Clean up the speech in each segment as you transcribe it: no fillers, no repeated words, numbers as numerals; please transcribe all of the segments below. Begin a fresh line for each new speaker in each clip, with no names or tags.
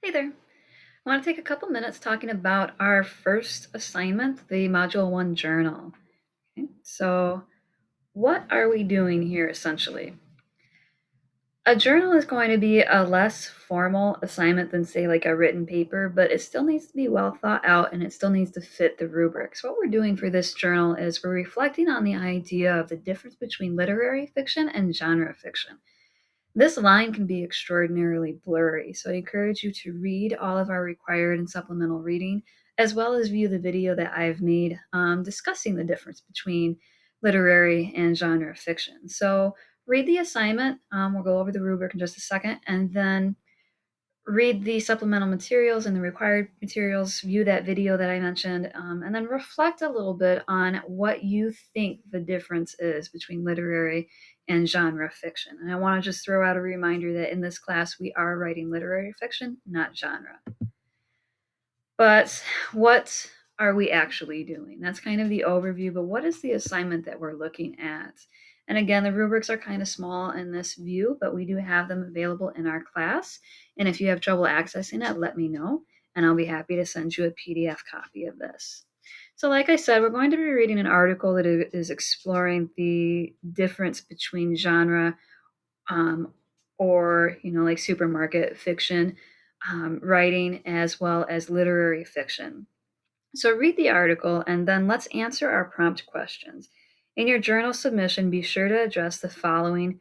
Hey there. I want to take a couple minutes talking about our first assignment, the Module 1 journal. Okay, so, what are we doing here essentially? A journal is going to be a less formal assignment than, say, like a written paper, but it still needs to be well thought out and it still needs to fit the rubric. So, what we're doing for this journal is we're reflecting on the idea of the difference between literary fiction and genre fiction. This line can be extraordinarily blurry, so I encourage you to read all of our required and supplemental reading, as well as view the video that I've made discussing the difference between literary and genre fiction. So, read the assignment. We'll go over the rubric in just a second, and then read the supplemental materials and the required materials, view that video that I mentioned, and then reflect a little bit on what you think the difference is between literary and genre fiction. And I want to just throw out a reminder that in this class, we are writing literary fiction, not genre. But what are we actually doing? That's kind of the overview, but what is the assignment that we're looking at? And again, the rubrics are kind of small in this view, but we do have them available in our class. And if you have trouble accessing it, let me know, and I'll be happy to send you a PDF copy of this. So, like I said, we're going to be reading an article that is exploring the difference between genre um, or, like supermarket fiction writing as well as literary fiction. So read the article and then let's answer our prompt questions. In your journal submission, be sure to address the following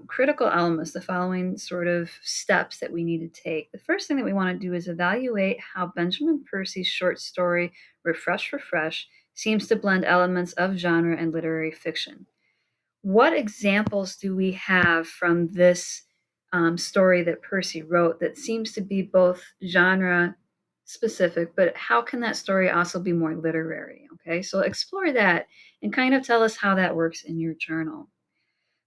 critical elements, the following sort of steps that we need to take. The first thing that we want to do is evaluate how Benjamin Percy's short story, Refresh, Refresh, seems to blend elements of genre and literary fiction. What examples do we have from this story that Percy wrote that seems to be both genre specific, but how can that story also be more literary? Okay, so explore that and kind of tell us how that works in your journal.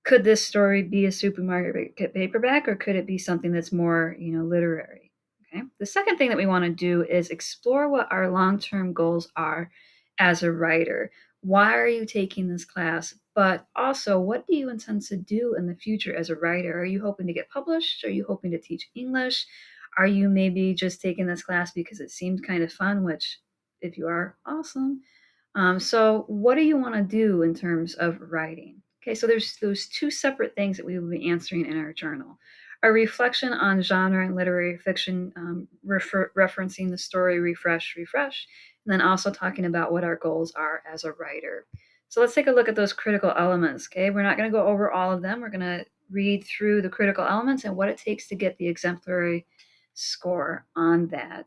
Could this story be a supermarket paperback, or could it be something that's more, literary? Okay. The second thing that we want to do is explore what our long-term goals are as a writer. Why are you taking this class? But also, what do you intend to do in the future as a writer? Are you hoping to get published? Are you hoping to teach English? Are you maybe just taking this class because it seemed kind of fun, which, if you are, awesome. So, what do you want to do in terms of writing? Okay, so there's those two separate things that we will be answering in our journal. A reflection on genre and literary fiction, referencing the story Refresh, Refresh, and then also talking about what our goals are as a writer. So let's take a look at those critical elements. Okay, we're not going to go over all of them. We're going to read through the critical elements and what it takes to get the exemplary score on that.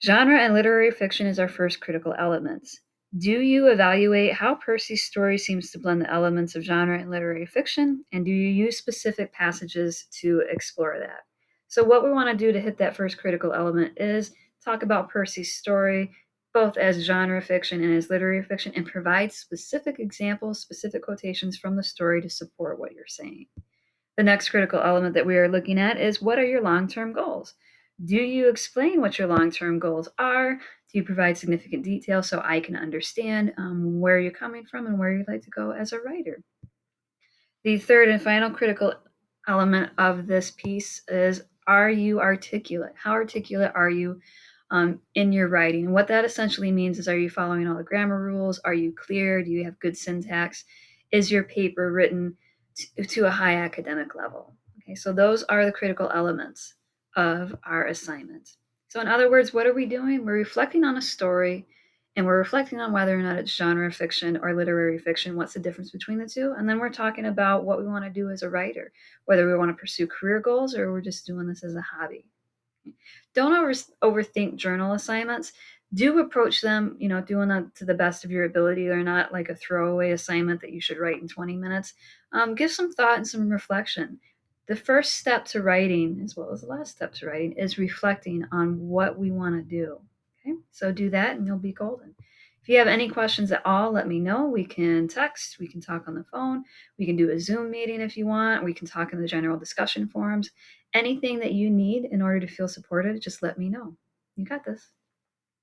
Genre and literary fiction is our first critical element. Do you evaluate how Percy's story seems to blend the elements of genre and literary fiction? And do you use specific passages to explore that? So, what we want to do to hit that first critical element is talk about Percy's story, both as genre fiction and as literary fiction, and provide specific examples, specific quotations from the story to support what you're saying. The next critical element that we are looking at is what are your long term goals? Do you explain what your long term goals are? Do you provide significant detail so I can understand where you're coming from and where you'd like to go as a writer? The third and final critical element of this piece is are you articulate? How articulate are you in your writing? And what that essentially means is are you following all the grammar rules? Are you clear? Do you have good syntax? Is your paper written to a high academic level? Okay, so those are the critical elements of our assignment. So, in other words, what are we doing? We're reflecting on a story and we're reflecting on whether or not it's genre fiction or literary fiction. What's the difference between the two? And then we're talking about what we want to do as a writer, whether we want to pursue career goals or we're just doing this as a hobby. Don't overthink journal assignments. Do approach them, doing that to the best of your ability. They're not like a throwaway assignment that you should write in 20 minutes. Give some thought and some reflection. The first step to writing, as well as the last step to writing, is reflecting on what we want to do. Okay, so do that and you'll be golden. If you have any questions at all, let me know. We can text, we can talk on the phone, we can do a Zoom meeting if you want, we can talk in the general discussion forums. Anything that you need in order to feel supported, just let me know. You got this.